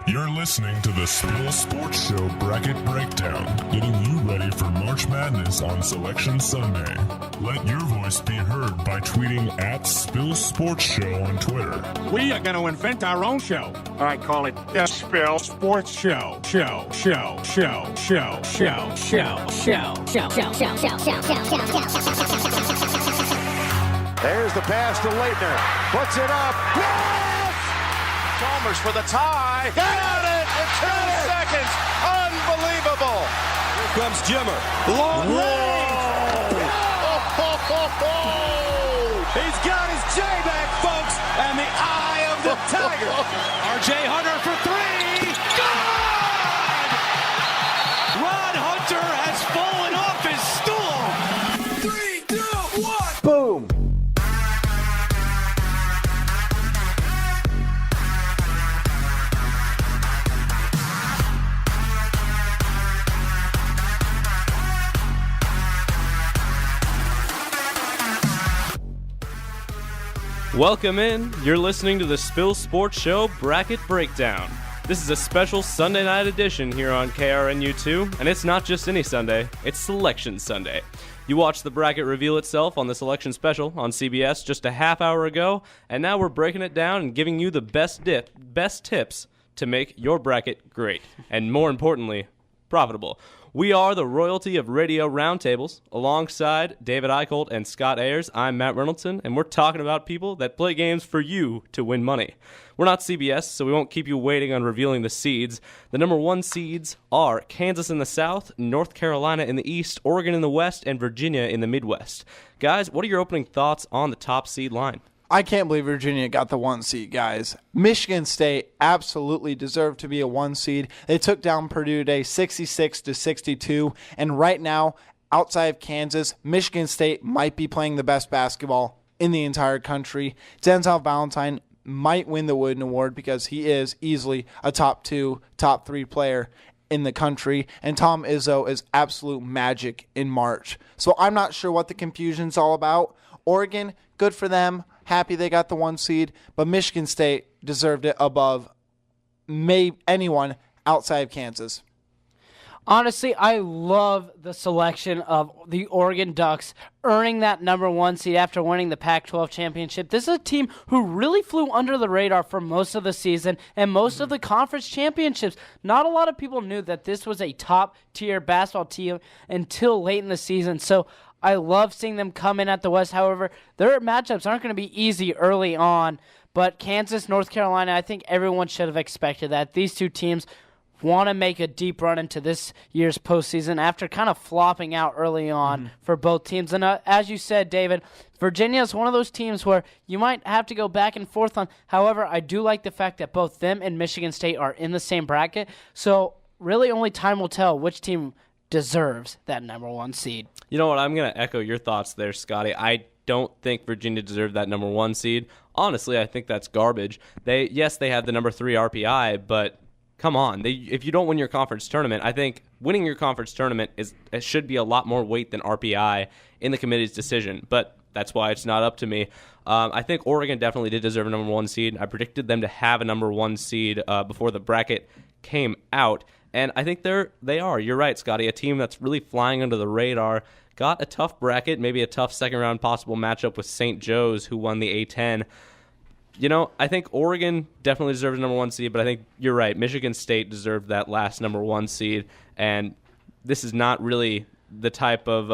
You're listening to the Spill Sports Show Bracket Breakdown, getting you ready for March Madness on Selection Sunday. Let your voice be heard by tweeting at Spill Sports Show on Twitter. We are going to invent our own show. I call it the Spill Sports Show. There's the pass to Leitner. Puts it up. Yes! Chalmers for the tie. Got it in 2 seconds. Unbelievable. Here comes Jimmer. Long range. He's got his J back, folks, and the eye of the tiger. R.J. Hunter for three. Good! Ron Hunter has fallen off his stool. 3, 2, 1. Boom! Welcome in. You're listening to the Spill Sports Show Bracket Breakdown. This is a special Sunday night edition here on KRNU2, and it's not just any Sunday, it's Selection Sunday. You watched the bracket reveal itself on the Selection Special on CBS just a half hour ago, and now we're breaking it down and giving you the best tips to make your bracket great, and more importantly, profitable. We are the royalty of radio roundtables. Alongside David Eickholt and Scott Ayers, I'm Matt Reynoldson, and we're talking about people that play games for you to win money. We're not CBS, so we won't keep you waiting on revealing the seeds. The number 1 seeds are Kansas in the South, North Carolina in the East, Oregon in the West, and Virginia in the Midwest. Guys, what are your opening thoughts on the top seed line? I can't believe Virginia got the 1 seed, guys. Michigan State absolutely deserved to be a 1 seed. They took down Purdue today 66-62, and right now, outside of Kansas, Michigan State might be playing the best basketball in the entire country. Denzel Valentine might win the Wooden Award because he is easily a top 2, top 3 player in the country, and Tom Izzo is absolute magic in March. So I'm not sure what the confusion's all about. Oregon, good for them. Happy they got the 1 seed, but Michigan State deserved it above anyone outside of Kansas. Honestly, I love the selection of the Oregon Ducks earning that number 1 seed after winning the Pac-12 championship. This is a team who really flew under the radar for most of the season and most of the conference championships. Not a lot of people knew that this was a top-tier basketball team until late in the season. So I love seeing them come in at the West. However, their matchups aren't going to be easy early on. But Kansas, North Carolina, I think everyone should have expected that. These two teams want to make a deep run into this year's postseason after kind of flopping out early on for both teams. And as you said, David, Virginia is one of those teams where you might have to go back and forth on. However, I do like the fact that both them and Michigan State are in the same bracket. So really only time will tell which team deserves that number 1 seed. You know what? I'm going to echo your thoughts there, Scotty. I don't think Virginia deserved that number 1 seed. Honestly, I think that's garbage. They had the number 3 RPI, but come on. If you don't win your conference tournament, I think winning your conference tournament it should be a lot more weight than RPI in the committee's decision. But that's why it's not up to me. I think Oregon definitely did deserve a number 1 seed. I predicted them to have a number 1 seed before the bracket came out. And I think they are. You're right, Scotty. A team that's really flying under the radar. Got a tough bracket, maybe a tough second-round possible matchup with St. Joe's, who won the A-10. You know, I think Oregon definitely deserves a number 1 seed, but I think you're right. Michigan State deserved that last number 1 seed, and this is not really the type of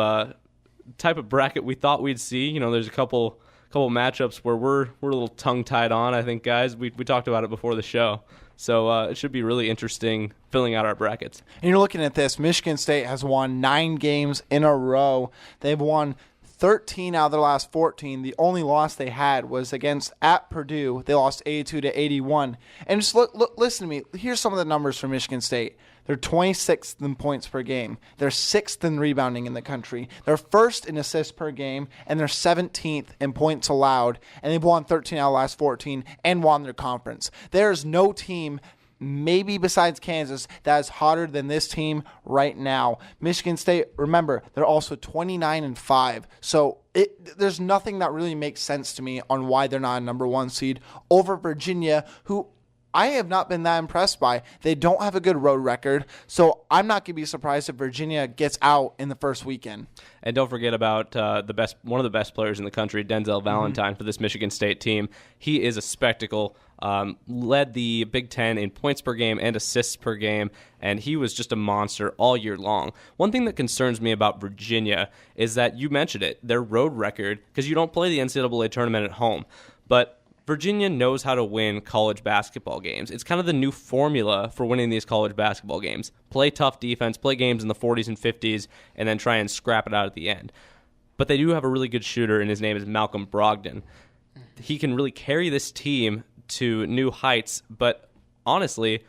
bracket we thought we'd see. You know, there's a couple matchups where we're a little tongue-tied on, I think, guys. We talked about it before the show. So it should be really interesting filling out our brackets. And you're looking at this. Michigan State has won 9 games in a row. They've won 13 out of their last 14. The only loss they had was at Purdue. They lost 82-81. And just listen to me. Here's some of the numbers for Michigan State. They're 26th in points per game. They're 6th in rebounding in the country. They're 1st in assists per game, and they're 17th in points allowed. And they've won 13 out of the last 14 and won their conference. There's no team, maybe besides Kansas, that is hotter than this team right now. Michigan State, remember, they're also 29-5. So there's nothing that really makes sense to me on why they're not a number 1 seed over Virginia, who I have not been that impressed by. They don't have a good road record, so I'm not going to be surprised if Virginia gets out in the first weekend. And don't forget about one of the best players in the country, Denzel Valentine, for this Michigan State team. He is a spectacle. Led the Big Ten in points per game and assists per game, and he was just a monster all year long. One thing that concerns me about Virginia is that you mentioned it, their road record, because you don't play the NCAA tournament at home. But Virginia knows how to win college basketball games. It's kind of the new formula for winning these college basketball games. Play tough defense, play games in the 40s and 50s, and then try and scrap it out at the end. But they do have a really good shooter, and his name is Malcolm Brogdon. He can really carry this team to new heights, but honestly,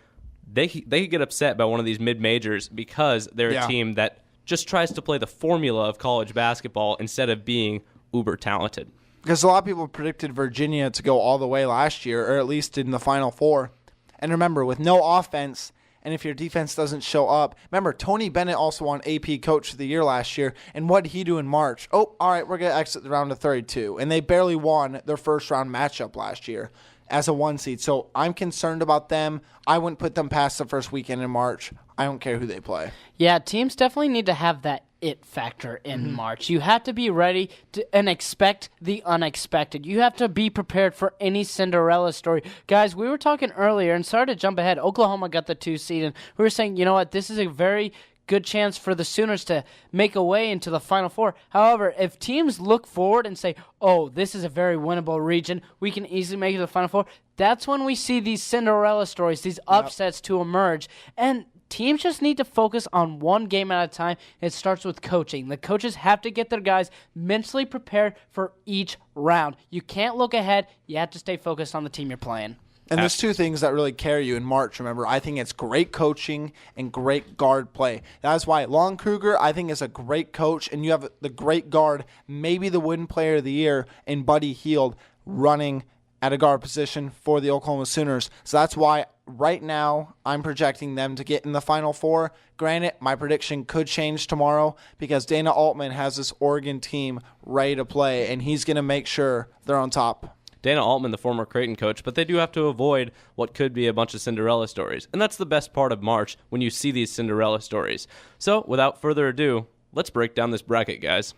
they could get upset by one of these mid-majors because they're a team that just tries to play the formula of college basketball instead of being uber talented. Because a lot of people predicted Virginia to go all the way last year, or at least in the Final Four. And remember, with no offense, and if your defense doesn't show up, remember, Tony Bennett also won AP Coach of the Year last year, and what did he do in March? Oh, all right, we're going to exit the round of 32. And they barely won their first-round matchup last year as a 1 seed. So I'm concerned about them. I wouldn't put them past the first weekend in March. I don't care who they play. Yeah, teams definitely need to have that it factor in March. You have to be ready and expect the unexpected. You have to be prepared for any Cinderella story. Guys, we were talking earlier, and sorry to jump ahead, Oklahoma got the 2 seed, and we were saying, you know what, this is a very good chance for the Sooners to make a way into the Final Four. However, if teams look forward and say, oh, this is a very winnable region, we can easily make it to the Final Four, that's when we see these Cinderella stories, these upsets to emerge. And teams just need to focus on one game at a time. It starts with coaching. The coaches have to get their guys mentally prepared for each round. You can't look ahead. You have to stay focused on the team you're playing. And there's 2 things that really carry you in March, remember. I think it's great coaching and great guard play. That's why Lon Kruger, I think, is a great coach, and you have the great guard, maybe the win player of the year, in Buddy Hield, running at a guard position for the Oklahoma Sooners. So that's why right now I'm projecting them to get in the Final Four. Granted, my prediction could change tomorrow because Dana Altman has this Oregon team ready to play, and he's going to make sure they're on top. Dana Altman, the former Creighton coach, but they do have to avoid what could be a bunch of Cinderella stories. And that's the best part of March, when you see these Cinderella stories. So, without further ado, let's break down this bracket, guys.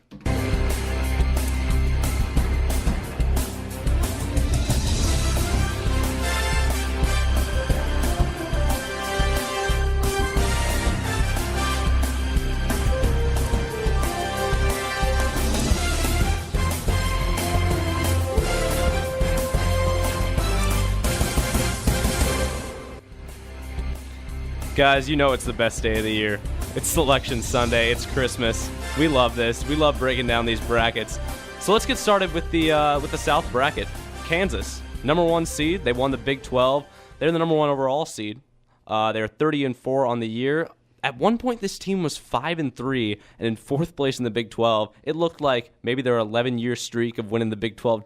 Guys, you know it's the best day of the year. It's Selection Sunday. It's Christmas. We love this. We love breaking down these brackets. So let's get started with the South bracket. Kansas, number 1 seed. They won the Big 12. They're the number 1 overall seed. They're 30-4 on the year. At one point, this team was 5-3 and in 4th place in the Big 12. It looked like maybe their 11-year streak of winning the Big 12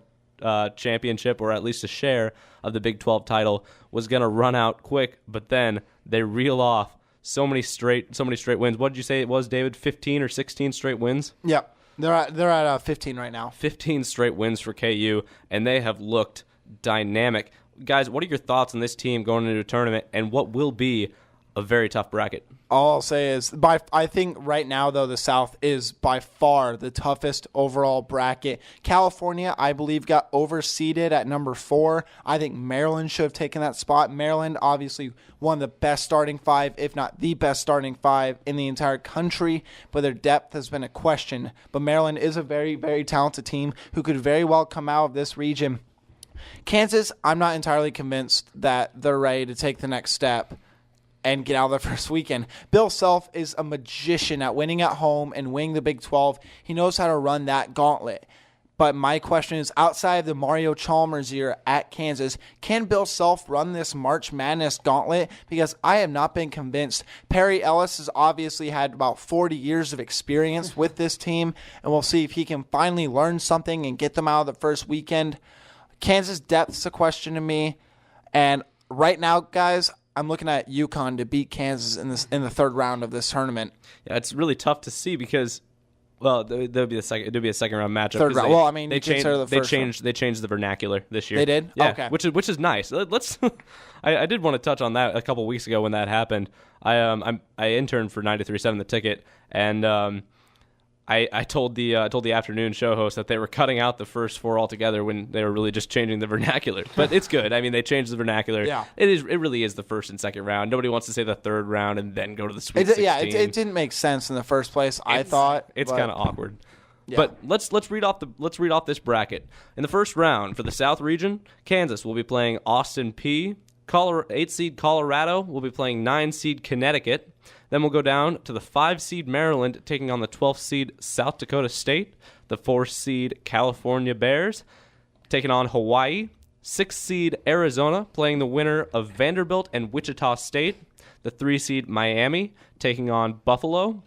championship, or at least a share of the Big 12 title, was going to run out quick, but then they reel off so many straight wins. What did you say it was, David? 15 or 16 straight wins? Yeah, they're at 15 right now. 15 straight wins for KU, and they have looked dynamic. Guys, what are your thoughts on this team going into a tournament, and what will be a very tough bracket? All I'll say is, I think right now, though, the South is by far the toughest overall bracket. California, I believe, got overseeded at number 4. I think Maryland should have taken that spot. Maryland, obviously, one of the best starting 5, if not the best starting 5 in the entire country, but their depth has been a question. But Maryland is a very, very talented team who could very well come out of this region. Kansas, I'm not entirely convinced that they're ready to take the next step and get out of the first weekend. Bill Self is a magician at winning at home and winning the Big 12. He knows how to run that gauntlet. But my question is, outside of the Mario Chalmers year at Kansas, can Bill Self run this March Madness gauntlet? Because I have not been convinced. Perry Ellis has obviously had about 40 years of experience with this team, and we'll see if he can finally learn something and get them out of the first weekend. Kansas depth's a question to me. And right now, guys, I'm looking at UConn to beat Kansas in the 3rd round of this tournament. Yeah, it's really tough to see because Well, there'll be a second round matchup. Third round. Well, I mean, they changed the vernacular this year. They did? Yeah, okay. Which is nice. Let's. I did want to touch on that a couple weeks ago when that happened. I interned for 93.7 The Ticket, and I told the afternoon show host that they were cutting out the first four altogether when they were really just changing the vernacular. But it's good. I mean, they changed the vernacular. Yeah. It really is the first and second round. Nobody wants to say the third round and then go to the Sweet 16. Yeah, it didn't make sense in the first place. I thought it's kind of awkward. Yeah. But let's read off this bracket. In the first round for the South region, Kansas will be playing Austin P. 8 seed Colorado will be playing 9 seed Connecticut. Then we'll go down to the 5 seed Maryland taking on the 12th seed South Dakota State. The 4 seed California Bears taking on Hawaii. 6 seed Arizona playing the winner of Vanderbilt and Wichita State. The 3 seed Miami taking on Buffalo.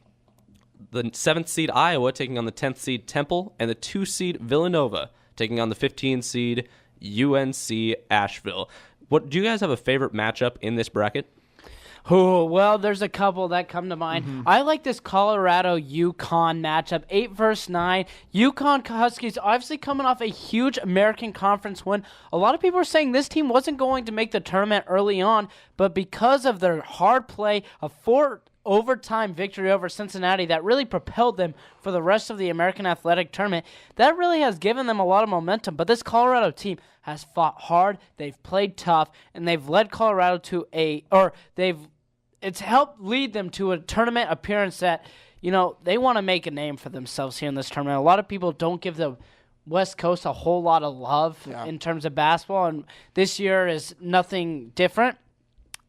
The 7th seed Iowa taking on the 10th seed Temple. And the 2 seed Villanova taking on the 15 seed UNC Asheville. Do you guys have a favorite matchup in this bracket? Oh, well, there's a couple that come to mind. Mm-hmm. I like this Colorado-UConn matchup, 8 versus 9. UConn Huskies obviously coming off a huge American Conference win. A lot of people are saying this team wasn't going to make the tournament early on, but because of their hard play, a 4 overtime victory over Cincinnati that really propelled them for the rest of the American Athletic Tournament, that really has given them a lot of momentum. But this Colorado team has fought hard, they've played tough, and they've led Colorado to it's helped lead them to a tournament appearance that, they want to make a name for themselves here in this tournament. A lot of people don't give the West Coast a whole lot of love in terms of basketball, and this year is nothing different.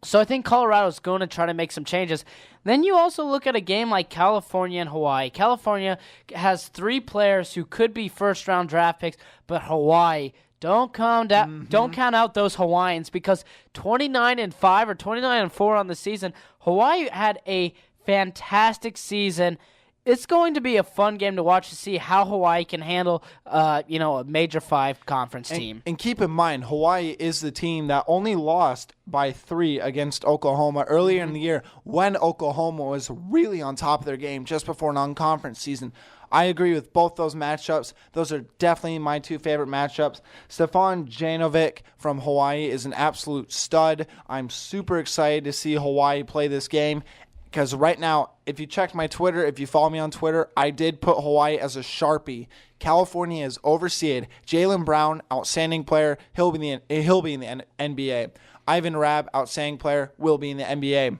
So I think Colorado's going to try to make some changes. Then you also look at a game like California and Hawaii. California has 3 players who could be first-round draft picks, but Hawaii, don't count out those Hawaiians, because 29-5 or 29-4 on the season, Hawaii had a fantastic season. It's going to be a fun game to watch to see how Hawaii can handle, a Major 5 conference team. And keep in mind, Hawaii is the team that only lost by 3 against Oklahoma earlier in the year when Oklahoma was really on top of their game just before non-conference season. I agree with both those matchups. Those are definitely my 2 favorite matchups. Stefan Janovic from Hawaii is an absolute stud. I'm super excited to see Hawaii play this game. Because right now, if you check my Twitter, if you follow me on Twitter, I did put Hawaii as a Sharpie. California is overseeded. Jaylen Brown, outstanding player, he'll be in the NBA. Ivan Rabb, outstanding player, will be in the NBA.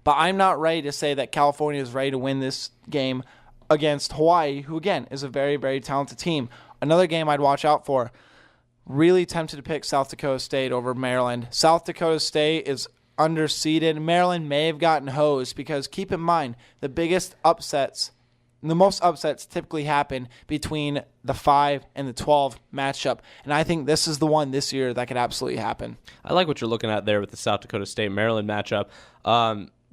But I'm not ready to say that California is ready to win this game against Hawaii, who again is a very, very talented team. Another game I'd watch out for. Really tempted to pick South Dakota State over Maryland. South Dakota State is underseeded. Maryland may have gotten hosed because keep in mind the most upsets typically happen between the 5 and the 12 matchup, and I think this is the one this year that could absolutely happen. I like what you're looking at there with the South Dakota State Maryland matchup.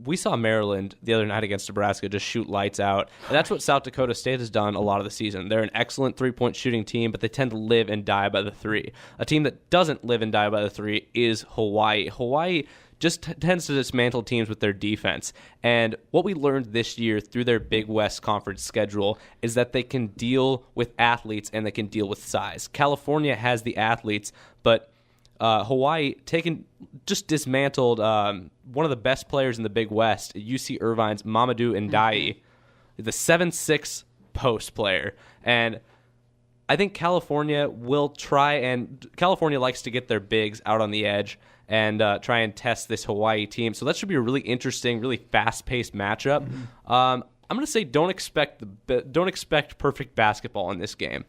We saw Maryland the other night against Nebraska just shoot lights out, and that's what South Dakota State has done a lot of the season. They're an excellent three-point shooting team, but they tend to live and die by the 3. A team that doesn't live and die by the 3 is Hawaii. Hawaii just tends to dismantle teams with their defense. And what we learned this year through their Big West Conference schedule is that they can deal with athletes and they can deal with size. California has the athletes, but Hawaii just dismantled one of the best players in the Big West, UC Irvine's Mamadou Ndiaye, the 7'6" post player. And I think California will try, and California likes to get their bigs out on the edge and try and test this Hawaii team. So that should be a really interesting, really fast-paced matchup. I'm going to say don't expect perfect basketball in this game,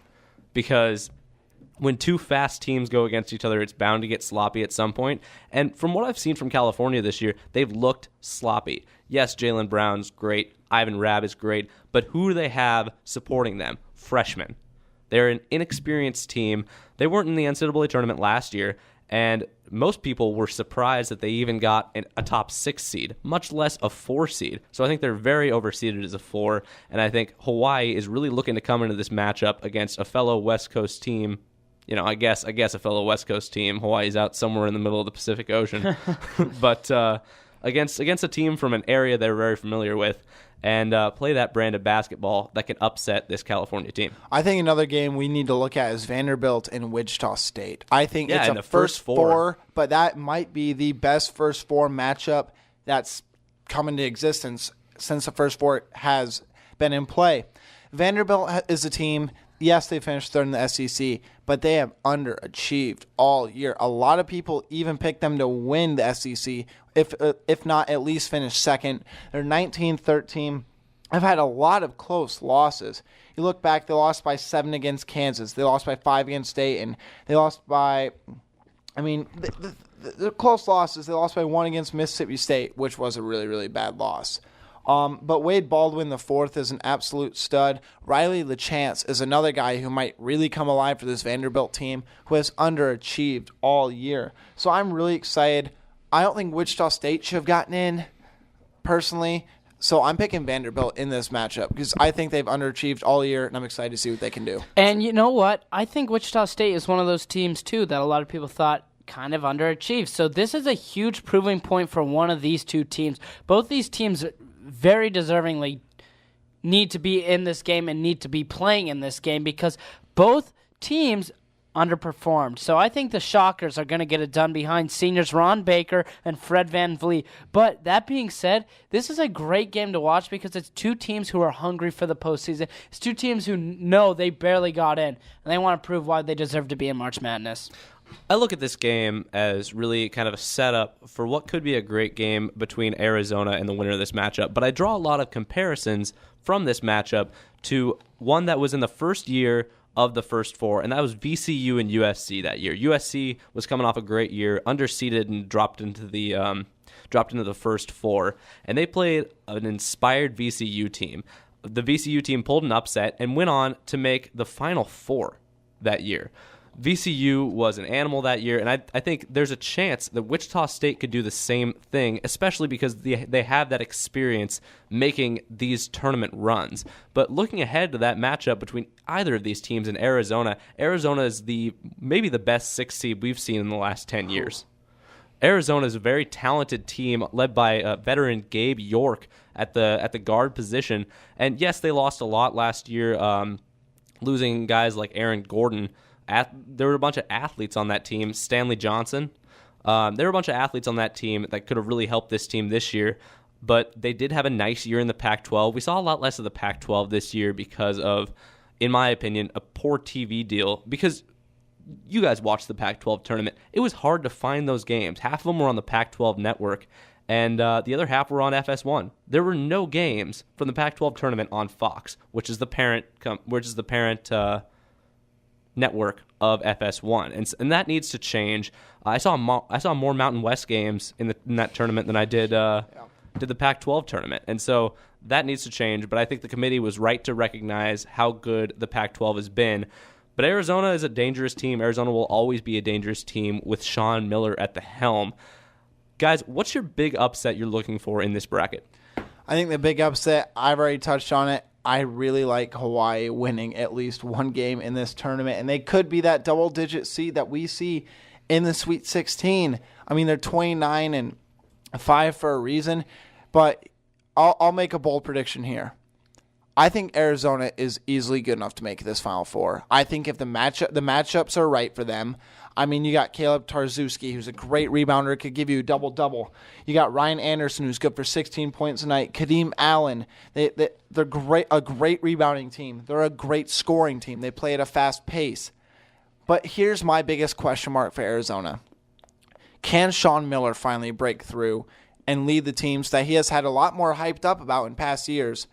because when 2 fast teams go against each other, it's bound to get sloppy at some point. And from what I've seen from California this year, they've looked sloppy. Yes, Jaylen Brown's great. Ivan Rabb is great. But who do they have supporting them? Freshmen. They're an inexperienced team. They weren't in the NCAA tournament last year, and most people were surprised that they even got a top 6 seed, much less a 4 seed. So I think they're very overseeded as a 4, and I think Hawaii is really looking to come into this matchup against a fellow West Coast team. I guess a fellow West Coast team. Hawaii's out somewhere in the middle of the Pacific Ocean. But against a team from an area they're very familiar with, and play that brand of basketball that can upset this California team. I think another game we need to look at is Vanderbilt and Wichita State. I think it's in a the first four, but that might be the best first four matchup that's come into existence since the first four has been in play. Vanderbilt is a team, yes, they finished third in the SEC, but they have underachieved all year. A lot of people even picked them to win the SEC, if not at least finish second. They're 19-13. I've had a lot of close losses. You look back, they lost by 7 against Kansas. They lost by 5 against Dayton. They lost by, the close losses. They lost by 1 against Mississippi State, which was a really, really bad loss. But Wade Baldwin IV is an absolute stud. Riley LeChance is another guy who might really come alive for this Vanderbilt team who has underachieved all year. So I'm really excited. I don't think Wichita State should have gotten in, personally. So I'm picking Vanderbilt in this matchup because I think they've underachieved all year, and I'm excited to see what they can do. And you know what? I think Wichita State is one of those teams, too, that a lot of people thought kind of underachieved. So this is a huge proving point for one of these two teams. Both these teams very deservingly need to be in this game and need to be playing in this game because both teams underperformed. So I think the Shockers are going to get it done behind seniors Ron Baker and Fred Van Vliet. But that being said, this is a great game to watch because it's two teams who are hungry for the postseason. It's two teams who know they barely got in, and they want to prove why they deserve to be in March Madness. I look at this game as really kind of a setup for what could be a great game between Arizona and the winner of this matchup. But I draw a lot of comparisons from this matchup to one that was in the first year of the first four, and that was VCU and USC that year. USC was coming off a great year, underseeded and dropped into the first four, and they played an inspired VCU team. The VCU team pulled an upset and went on to make the Final Four that year. VCU was an animal that year, and I think there's a chance that Wichita State could do the same thing, especially because they have that experience making these tournament runs. But looking ahead to that matchup between either of these teams in Arizona is maybe the best 6 seed we've seen in the last 10 years. Arizona is a very talented team led by veteran Gabe York at the guard position. And yes, they lost a lot last year, losing guys like Aaron Gordon. There were a bunch of athletes on that team. Stanley Johnson. There were a bunch of athletes on that team that could have really helped this team this year. But they did have a nice year in the Pac-12. We saw a lot less of the Pac-12 this year because of, in my opinion, a poor TV deal. Because you guys watched the Pac-12 tournament. It was hard to find those games. Half of them were on the Pac-12 network, and the other half were on FS1. There were no games from the Pac-12 tournament on Fox, which is the parent network of FS1, and that needs to change. I saw more Mountain West games in that tournament than I did the Pac-12 tournament, and so that needs to change. But I think the committee was right to recognize how good the Pac-12 has been. But Arizona is a dangerous team. Arizona will always be a dangerous team with Sean Miller at the helm. Guys, what's your big upset you're looking for in this bracket? I think the big upset, I've already touched on it. I really like Hawaii winning at least one game in this tournament, and they could be that double-digit seed that we see in the Sweet 16. I mean, they're 29-5 for a reason, but I'll make a bold prediction here. I think Arizona is easily good enough to make this Final Four. I think if the matchups are right for them, I mean, you got Caleb Tarczewski, who's a great rebounder, could give you a double-double. You got Ryan Andersen, who's good for 16 points a night. Kadeem Allen, they're great, a great rebounding team. They're a great scoring team. They play at a fast pace. But here's my biggest question mark for Arizona. Can Sean Miller finally break through and lead the teams that he has had a lot more hyped up about in past years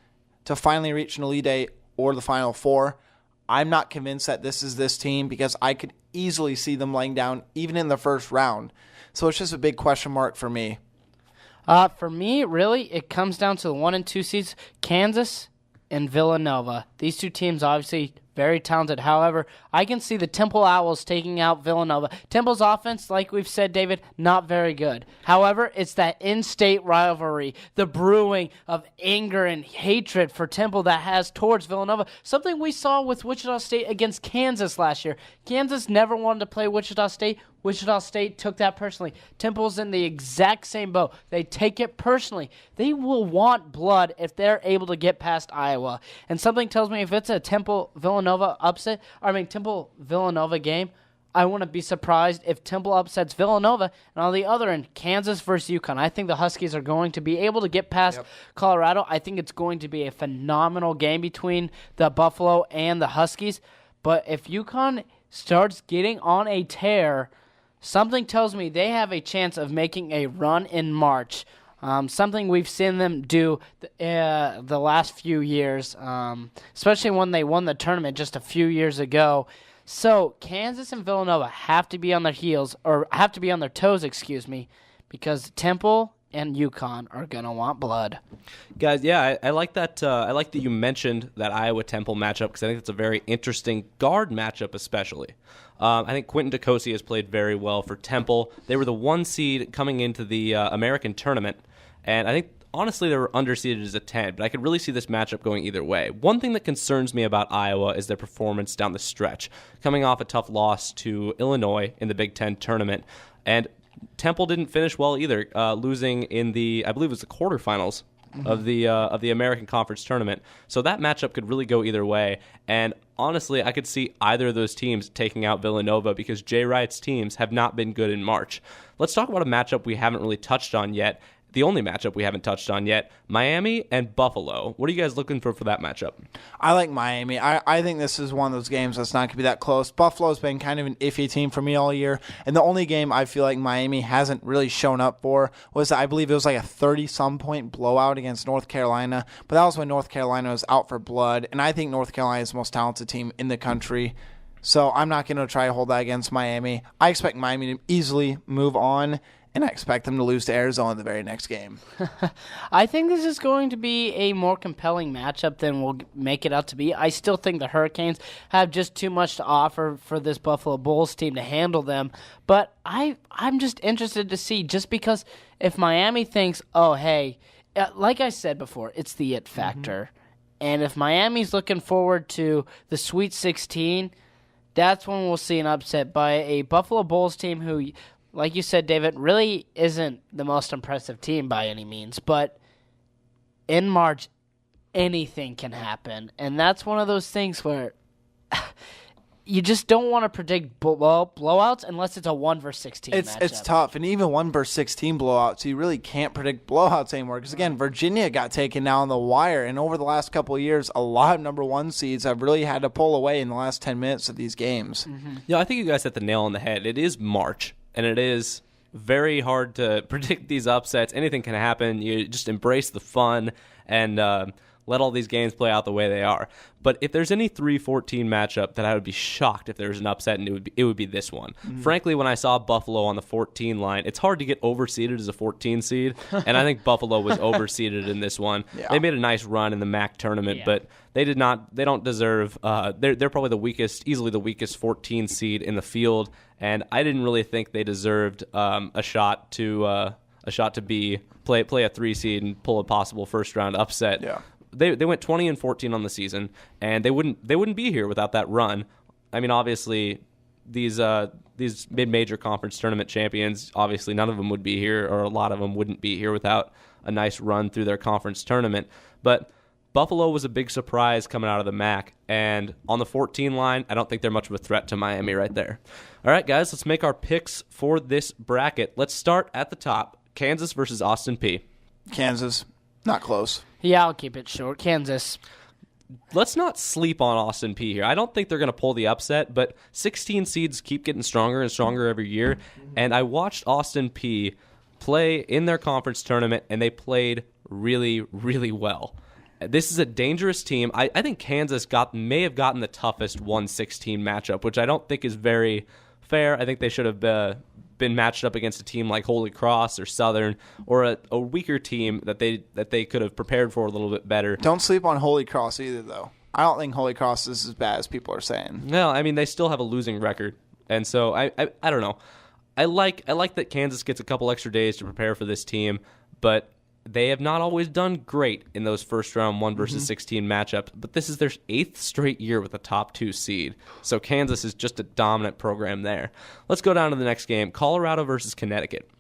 to finally reach an Elite Eight or the Final Four? I'm not convinced that this is this team because I could easily see them laying down even in the first round. So it's just a big question mark for me. For me, really, it comes down to the 1 and 2 seeds, Kansas and Villanova. These two teams obviously very talented. However, I can see the Temple Owls taking out Villanova. Temple's offense, like we've said, David, not very good. However, it's that in-state rivalry, the brewing of anger and hatred for Temple that has towards Villanova, something we saw with Wichita State against Kansas last year. Kansas never wanted to play Wichita State. Wichita State took that personally. Temple's in the exact same boat. They take it personally. They will want blood if they're able to get past Iowa. And something tells me if it's a Temple-Villanova game, I wouldn't be surprised if Temple upsets Villanova. And on the other end, Kansas versus UConn. I think the Huskies are going to be able to get past Colorado. I think it's going to be a phenomenal game between the Buffalo and the Huskies. But if UConn starts getting on a tear, something tells me they have a chance of making a run in March. Something we've seen them do the last few years, especially when they won the tournament just a few years ago. So Kansas and Villanova have to be on their heels, or have to be on their toes, because Temple and UConn are going to want blood. Guys, yeah, I like that. I like that you mentioned that Iowa-Temple matchup because I think it's a very interesting guard matchup especially. I think Quentin DeCosi has played very well for Temple. They were the 1 seed coming into the American tournament, and I think, honestly, they were underseeded as a 10, but I could really see this matchup going either way. One thing that concerns me about Iowa is their performance down the stretch, coming off a tough loss to Illinois in the Big Ten tournament, and Temple didn't finish well either, losing in I believe it was the quarterfinals of the American Conference tournament. So that matchup could really go either way. And honestly, I could see either of those teams taking out Villanova because Jay Wright's teams have not been good in March. Let's talk about a matchup we haven't really touched on yet. The only matchup we haven't touched on yet, Miami and Buffalo. What are you guys looking for that matchup? I like Miami. I think this is one of those games that's not going to be that close. Buffalo's been kind of an iffy team for me all year, and the only game I feel like Miami hasn't really shown up for was, I believe it was like a 30-some point blowout against North Carolina, but that was when North Carolina was out for blood, and I think North Carolina is the most talented team in the country. So I'm not going to try to hold that against Miami. I expect Miami to easily move on, and I expect them to lose to Arizona in the very next game. I think this is going to be a more compelling matchup than we'll make it out to be. I still think the Hurricanes have just too much to offer for this Buffalo Bulls team to handle them. But I'm just interested to see, just because if Miami thinks, oh, hey, like I said before, it's the it factor. And if Miami's looking forward to the Sweet 16, that's when we'll see an upset by a Buffalo Bulls team who, like you said, David, really isn't the most impressive team by any means. But in March, anything can happen. And that's one of those things where you just don't want to predict blowouts unless it's a 1 versus 16 matchup. It's tough. And even 1 versus 16 blowouts, you really can't predict blowouts anymore. Because, again, Virginia got taken down the wire. And over the last couple of years, a lot of number 1 seeds have really had to pull away in the last 10 minutes of these games. Yeah, I think you guys hit the nail on the head. It is March. And it is very hard to predict these upsets. Anything can happen. You just embrace the fun and let all these games play out the way they are. But if there's any 3-14 matchup that I would be shocked if there was an upset, and it would be this one. Frankly, when I saw Buffalo on the 14 line, it's hard to get overseeded as a 14 seed, and I think Buffalo was overseeded in this one. Yeah. They made a nice run in the MAC tournament, but they don't deserve. They're probably easily the weakest 14 seed in the field, and I didn't really think they deserved a shot to play a 3 seed and pull a possible first round upset. Yeah. They went 20-14 on the season, and they wouldn't be here without that run. I mean, obviously, these mid-major conference tournament champions, obviously none of them would be here, or a lot of them wouldn't be here without a nice run through their conference tournament. But Buffalo was a big surprise coming out of the MAC, and on the 14 line, I don't think they're much of a threat to Miami right there. All right, guys, let's make our picks for this bracket. Let's start at the top. Kansas versus Austin Peay. Kansas. Not close. Yeah, I'll keep it short. Kansas. Let's not sleep on Austin Peay here. I don't think they're going to pull the upset, but 16 seeds keep getting stronger and stronger every year. And I watched Austin Peay play in their conference tournament, and they played really, really well. This is a dangerous team. I think Kansas may have gotten the toughest 1-16 matchup, which I don't think is very fair. I think they should have been matched up against a team like Holy Cross or Southern, or a weaker team that they could have prepared for a little bit better. Don't sleep on Holy Cross either, though. I don't think Holy Cross is as bad as people are saying. No, I mean, they still have a losing record, and so I don't know. I like that Kansas gets a couple extra days to prepare for this team, but they have not always done great in those first-round 1 versus 16 matchups, but this is their 8th straight year with a top 2 seed. So Kansas is just a dominant program there. Let's go down to the next game, Colorado versus Connecticut.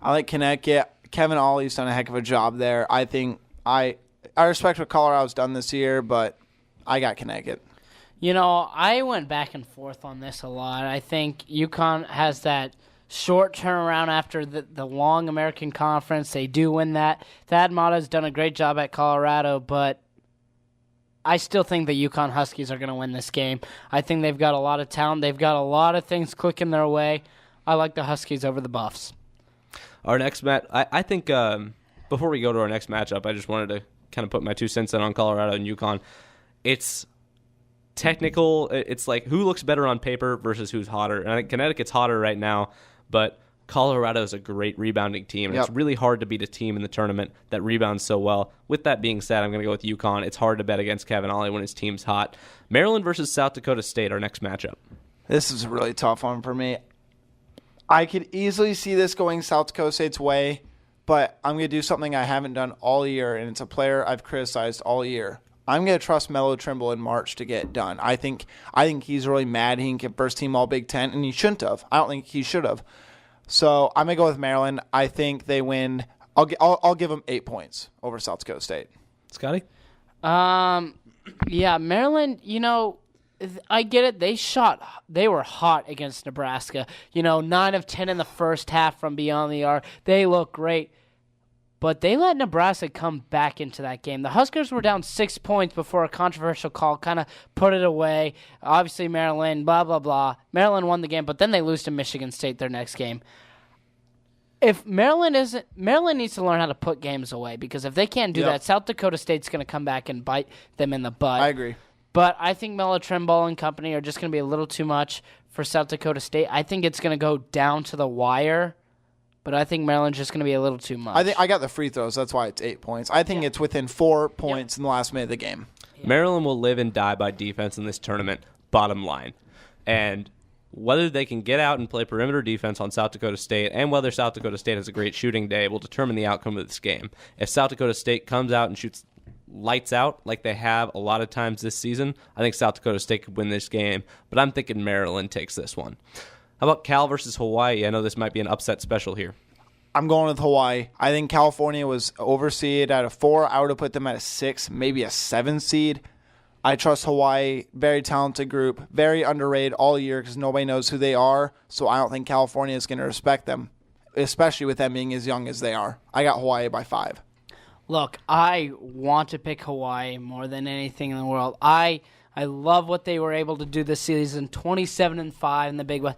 I like Connecticut. Kevin Ollie's done a heck of a job there. I think I respect what Colorado's done this year, but I got Connecticut. I went back and forth on this a lot. I think UConn has that short turnaround after the long American Conference. They do win that. Thad Matta's done a great job at Colorado, but I still think the UConn Huskies are going to win this game. I think they've got a lot of talent. They've got a lot of things clicking their way. I like the Huskies over the Buffs. Our next match, I think before we go to our next matchup, I just wanted to kind of put my 2 cents in on Colorado and UConn. It's technical. It's like who looks better on paper versus who's hotter. And I think Connecticut's hotter right now, but Colorado is a great rebounding team. And It's really hard to beat a team in the tournament that rebounds so well. With that being said, I'm going to go with UConn. It's hard to bet against Kevin Ollie when his team's hot. Maryland versus South Dakota State, our next matchup. This is a really tough one for me. I could easily see this going South Dakota State's way, but I'm going to do something I haven't done all year, and it's a player I've criticized all year. I'm going to trust Melo Trimble in March to get it done. I think he's really mad he didn't get first team All Big Ten, and he shouldn't have. I don't think he should have. So I'm going to go with Maryland. I think they win. I'll give them 8 points over South Dakota State. Scotty? Yeah, Maryland, I get it. They were hot against Nebraska. 9 of 10 in the first half from beyond the arc. They look great. But they let Nebraska come back into that game. The Huskers were down 6 points before a controversial call kind of put it away. Obviously, Maryland, blah, blah, blah. Maryland won the game, but then they lose to Michigan State their next game. If Maryland needs to learn how to put games away, because if they can't do that, South Dakota State's going to come back and bite them in the butt. I agree. But I think Melo Trimble and company are just going to be a little too much for South Dakota State. I think it's going to go down to the wire, but I think Maryland's just going to be a little too much. I got the free throws. That's why it's 8 points. I think it's within 4 points in the last minute of the game. Yeah. Maryland will live and die by defense in this tournament, bottom line. And whether they can get out and play perimeter defense on South Dakota State and whether South Dakota State has a great shooting day will determine the outcome of this game. If South Dakota State comes out and shoots lights out like they have a lot of times this season, I think South Dakota State could win this game, but I'm thinking Maryland takes this one. How about Cal versus Hawaii? I know this might be an upset special here. I'm going with Hawaii. I think California was overseeded at a 4. I would have put them at a 6, maybe a 7 seed. I trust Hawaii, very talented group, very underrated all year because nobody knows who they are, so I don't think California is going to respect them, especially with them being as young as they are. I got Hawaii by 5. Look, I want to pick Hawaii more than anything in the world. I love what they were able to do this season, 27-5 in the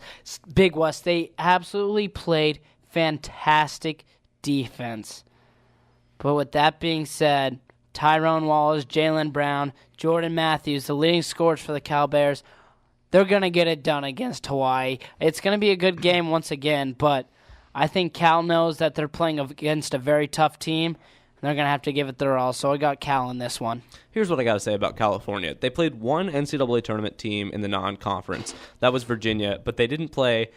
Big West. They absolutely played fantastic defense. But with that being said, Tyrone Wallace, Jaylen Brown, Jordan Matthews, the leading scorers for the Cal Bears, they're going to get it done against Hawaii. It's going to be a good game once again, but I think Cal knows that they're playing against a very tough team. They're going to have to give it their all, so I got Cal in this one. Here's what I got to say about California. They played one NCAA tournament team in the non-conference. That was Virginia, but they didn't play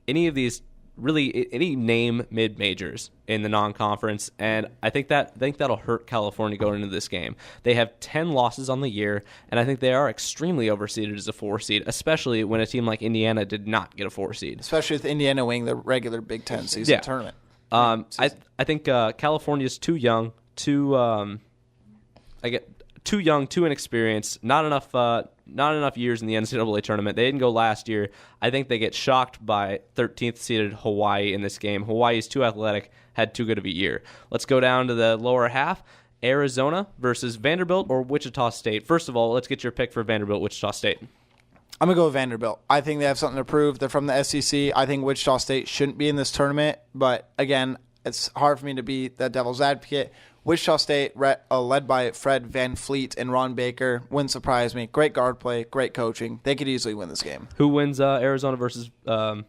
any of these, really, any name mid-majors in the non-conference, and I think that'll hurt California going into this game. They have 10 losses on the year, and I think they are extremely overseeded as a 4 seed, especially when a team like Indiana did not get a 4 seed. Especially with Indiana winning the regular Big Ten season tournament. I think California's too young. Too young, too inexperienced, not enough years in the NCAA tournament. They didn't go last year. I think they get shocked by 13th seeded Hawaii in this game. Hawaii's too athletic, had too good of a year. Let's go down to the lower half. Arizona versus Vanderbilt or Wichita State. First of all, let's get your pick for Vanderbilt, Wichita State. I'm going to go with Vanderbilt. I think they have something to prove. They're from the SEC. I think Wichita State shouldn't be in this tournament, but again, it's hard for me to be the devil's advocate. Wichita State, led by Fred Van Fleet and Ron Baker, wouldn't surprise me. Great guard play, great coaching. They could easily win this game. Who wins Arizona versus Arizona?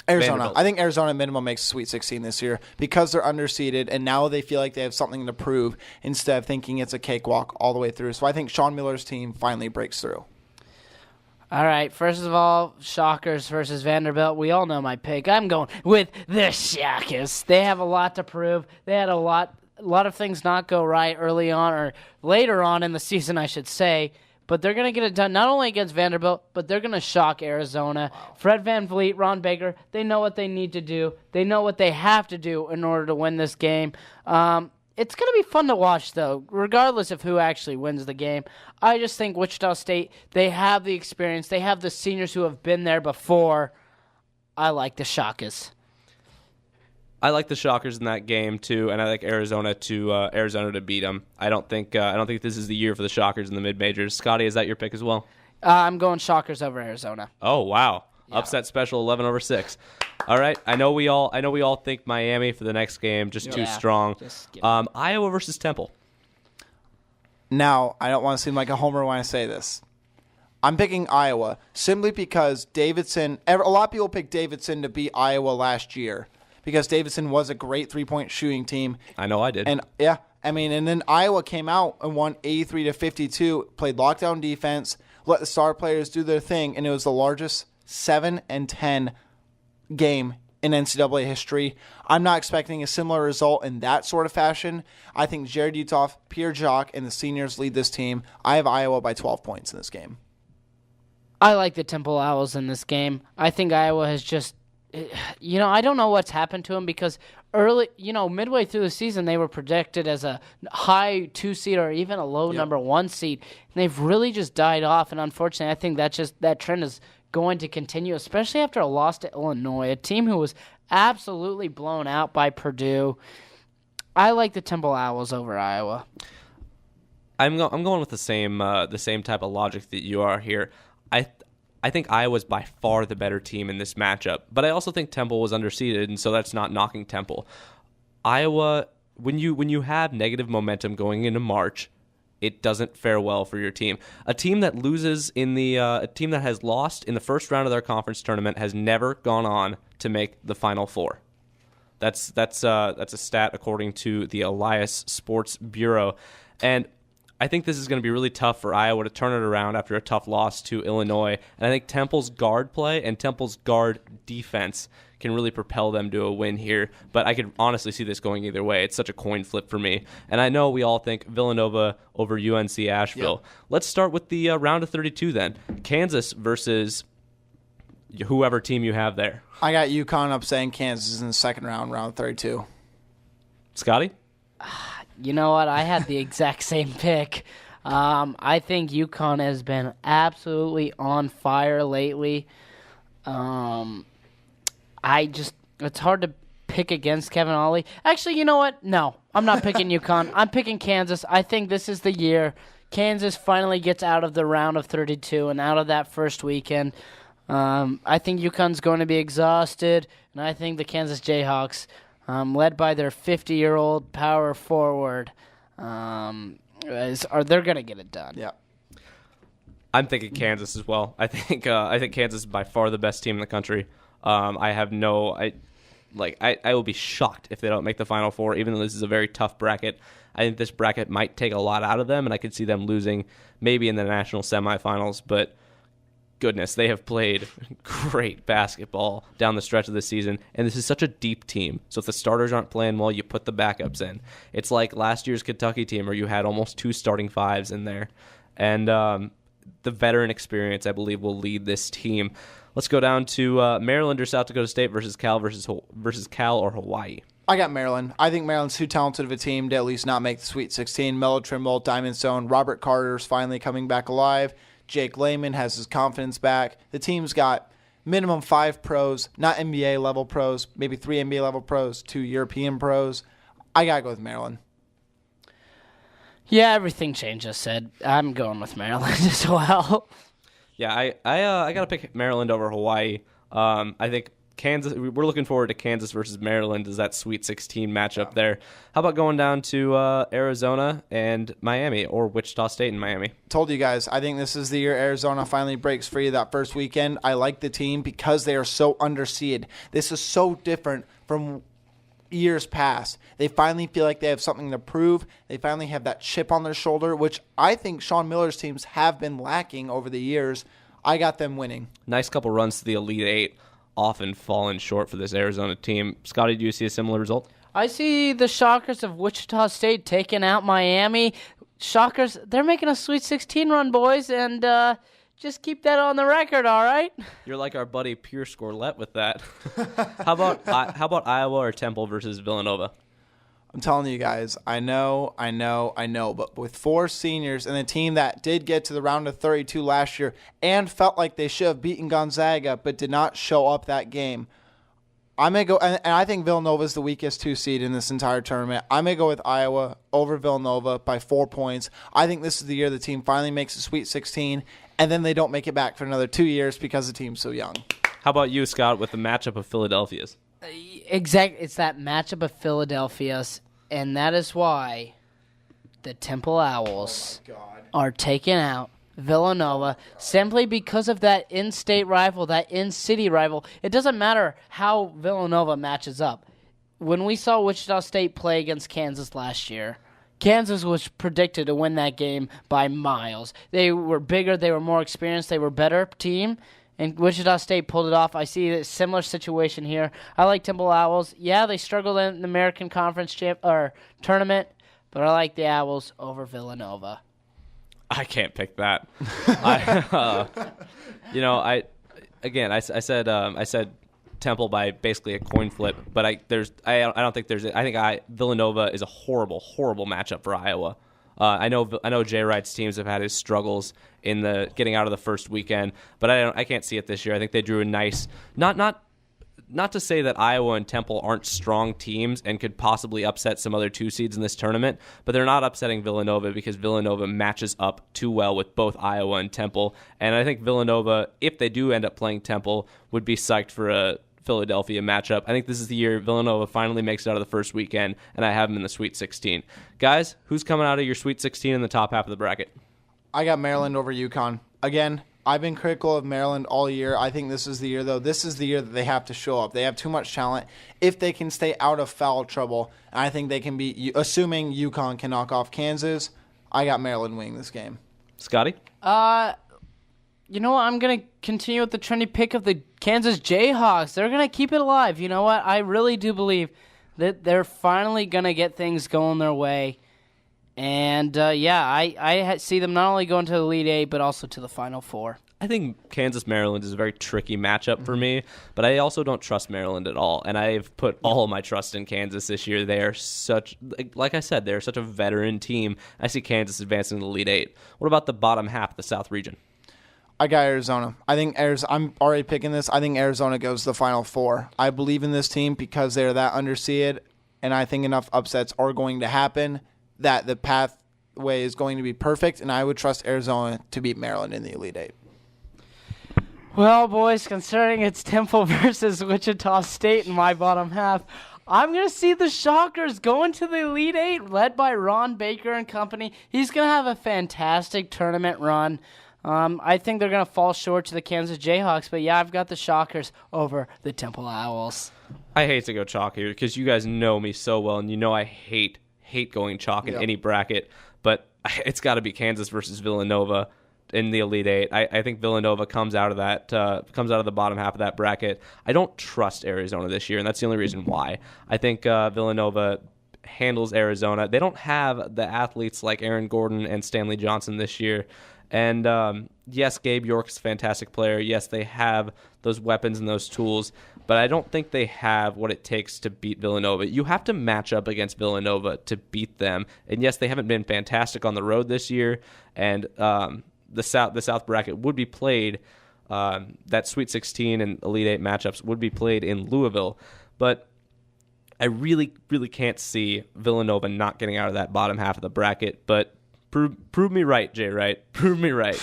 Vanderbilt? I think Arizona minimum makes Sweet 16 this year because they're underseeded, and now they feel like they have something to prove instead of thinking it's a cakewalk all the way through. So I think Sean Miller's team finally breaks through. All right, first of all, Shockers versus Vanderbilt. We all know my pick. I'm going with the Shockers. They have a lot to prove. They had a lot lot of things not go right early on or later on in the season, I should say. But they're going to get it done not only against Vanderbilt, but they're going to shock Arizona. Wow. Fred VanVleet, Ron Baker, they know what they need to do. They know what they have to do in order to win this game. It's going to be fun to watch, though, regardless of who actually wins the game. I just think Wichita State, they have the experience. They have the seniors who have been there before. I like the Shockers. I like the Shockers in that game too, and I like Arizona to beat them. I don't think this is the year for the Shockers in the mid majors. Scotty, is that your pick as well? I'm going Shockers over Arizona. Oh wow, yeah. Upset special 11-6. All right, I know we all think Miami for the next game, just too strong. Iowa versus Temple. Now, I don't want to seem like a homer when I say this. I'm picking Iowa simply because Davidson. A lot of people picked Davidson to beat Iowa last year, because Davidson was a great three-point shooting team. I know I did. And and then Iowa came out and won 83-52, played lockdown defense, let the star players do their thing, and it was the largest 7-10 game in NCAA history. I'm not expecting a similar result in that sort of fashion. I think Jared Utoff, Pierre Jacques, and the seniors lead this team. I have Iowa by 12 points in this game. I like the Temple Owls in this game. I think Iowa has just... I don't know what's happened to them because midway through the season, they were projected as a high 2 seed or even a low number 1 seed. And they've really just died off. And unfortunately, I think that trend is going to continue, especially after a loss to Illinois, a team who was absolutely blown out by Purdue. I like the Temple Owls over Iowa. I'm going with the same type of logic that you are here. I think Iowa's by far the better team in this matchup, but I also think Temple was underseeded, and so that's not knocking Temple. Iowa, when you have negative momentum going into March, it doesn't fare well for your team. A team that has lost in the first round of their conference tournament has never gone on to make the Final Four. That's a stat according to the Elias Sports Bureau, and I think this is going to be really tough for Iowa to turn it around after a tough loss to Illinois. And I think Temple's guard play and Temple's guard defense can really propel them to a win here. But I could honestly see this going either way. It's such a coin flip for me. And I know we all think Villanova over UNC Asheville. Yep. Let's start with the round of 32 then. Kansas versus whoever team you have there. I got UConn upsetting Kansas in the second round 32. Scotty? You know what? I had the exact same pick. I think UConn has been absolutely on fire lately. It's hard to pick against Kevin Ollie. Actually, you know what? No, I'm not picking UConn. I'm picking Kansas. I think this is the year Kansas finally gets out of the round of 32 and out of that first weekend. I think UConn's going to be exhausted, and I think the Kansas Jayhawks, led by their 50-year-old power forward, they're going to get it done. Yeah, I'm thinking Kansas as well. I think Kansas is by far the best team in the country. I will be shocked if they don't make the Final Four, even though this is a very tough bracket. I think this bracket might take a lot out of them, and I could see them losing maybe in the national semifinals, but goodness, they have played great basketball down the stretch of the season, and this is such a deep team. So if the starters aren't playing well, you put the backups in. It's like last year's Kentucky team where you had almost 2 starting fives in there. And the veteran experience, I believe, will lead this team. Let's go down to Maryland or South Dakota State versus Cal or Hawaii. I got Maryland. I think Maryland's too talented of a team to at least not make the Sweet 16. Melo Trimble, Diamond Stone, Robert Carter's finally coming back alive. Jake Layman has his confidence back. The team's got minimum 5 pros, not NBA level pros, maybe 3 NBA level pros, 2 European pros. I got to go with Maryland. Yeah, everything changed, just said. I'm going with Maryland as well. Yeah, I got to pick Maryland over Hawaii. I think Kansas. We're looking forward to Kansas versus Maryland as that Sweet 16 matchup there. How about going down to Arizona and Miami, or Wichita State and Miami? Told you guys, I think this is the year Arizona finally breaks free that first weekend. I like the team because they are so underseeded. This is so different from years past. They finally feel like they have something to prove. They finally have that chip on their shoulder, which I think Sean Miller's teams have been lacking over the years. I got them winning. Nice couple runs to the Elite Eight, often falling short for this Arizona team. Scotty, do you see a similar result? I see the Shockers of Wichita State taking out Miami. Shockers, they're making a Sweet 16 run, boys, and just keep that on the record, all right? You're like our buddy Pierce Scorlett with that. How about Iowa or Temple versus Villanova? I'm telling you guys, I know, but with 4 seniors and a team that did get to the round of 32 last year and felt like they should have beaten Gonzaga but did not show up that game, I may go, and I think Villanova is the weakest 2 seed in this entire tournament. I may go with Iowa over Villanova by 4 points. I think this is the year the team finally makes the Sweet 16, and then they don't make it back for another 2 years because the team's so young. How about you, Scott, with the matchup of Philadelphia's? Exactly. It's that matchup of Philadelphia's, and that is why the Temple Owls are taking out Villanova simply because of that in-state rival, that in-city rival. It doesn't matter how Villanova matches up. When we saw Wichita State play against Kansas last year, Kansas was predicted to win that game by miles. They were bigger, they were more experienced, they were a better team, and Wichita State pulled it off. I see a similar situation here. I like Temple Owls. Yeah, they struggled in the American Conference tournament, but I like the Owls over Villanova. I can't pick that. I said Temple by basically a coin flip, but I think Villanova is a horrible matchup for Iowa. I know Jay Wright's teams have had his struggles in the getting out of the first weekend, but I can't see it this year. I think they drew a nice not to say that Iowa and Temple aren't strong teams and could possibly upset some other 2 seeds in this tournament, but they're not upsetting Villanova because Villanova matches up too well with both Iowa and Temple. And I think Villanova, if they do end up playing Temple, would be psyched for a Philadelphia matchup. I think this is the year Villanova finally makes it out of the first weekend, and I have them in the Sweet 16. Guys, who's coming out of your Sweet 16 in the top half of the bracket? I got Maryland over UConn. Again, I've been critical of Maryland all year. I think this is the year, though. This is the year that they have to show up. They have too much talent. If they can stay out of foul trouble, I think they can be, assuming UConn can knock off Kansas, I got Maryland winning this game. Scotty? You know what? I'm going to continue with the trendy pick of the Kansas Jayhawks. They're going to keep it alive. You know what? I really do believe that they're finally going to get things going their way. And, I see them not only going to the Elite Eight, but also to the Final Four. I think Kansas-Maryland is a very tricky matchup for me, but I also don't trust Maryland at all. And I've put all of my trust in Kansas this year. They are like I said, they're such a veteran team. I see Kansas advancing to the Elite Eight. What about the bottom half of the South region? I got Arizona. I'm already picking this. I think Arizona goes to the Final Four. I believe in this team because they're that underseeded, and I think enough upsets are going to happen that the pathway is going to be perfect, and I would trust Arizona to beat Maryland in the Elite Eight. Well, boys, considering it's Temple versus Wichita State in my bottom half, I'm going to see the Shockers going to the Elite Eight, led by Ron Baker and company. He's going to have a fantastic tournament run. I think they're going to fall short to the Kansas Jayhawks, but yeah, I've got the Shockers over the Temple Owls. I hate to go chalk here because you guys know me so well, and you know I hate going chalk in any bracket, but it's got to be Kansas versus Villanova in the Elite Eight. I think Villanova comes out of the bottom half of that bracket. I don't trust Arizona this year, and that's the only reason why. I think Villanova handles Arizona. They don't have the athletes like Aaron Gordon and Stanley Johnson this year. And yes, Gabe York's a fantastic player. Yes, they have those weapons and those tools, but I don't think they have what it takes to beat Villanova. You have to match up against Villanova to beat them. And yes, they haven't been fantastic on the road this year. And the South bracket would be played, that Sweet 16 and Elite 8 matchups would be played in Louisville. But I really, really can't see Villanova not getting out of that bottom half of the bracket. But prove me right, Jay Wright. Prove me right.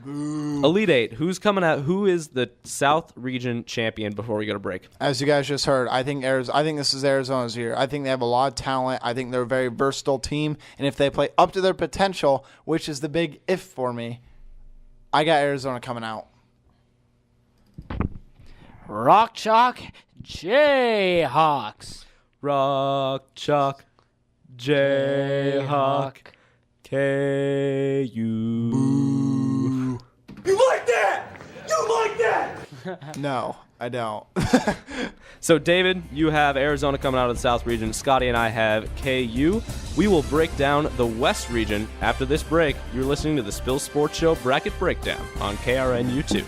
Elite Eight. Who's coming out? Who is the South Region champion before we go to break? As you guys just heard, I think this is Arizona's year. I think they have a lot of talent. I think they're a very versatile team. And if they play up to their potential, which is the big if for me, I got Arizona coming out. Rock Chalk Jayhawks. Rock Chalk Jayhawk. KU. You like that? You like that? No, I don't. So, David, you have Arizona coming out of the South region. Scotty and I have KU. We will break down the West region after this break. You're listening to the Spill Sports Show Bracket Breakdown on KRNU2.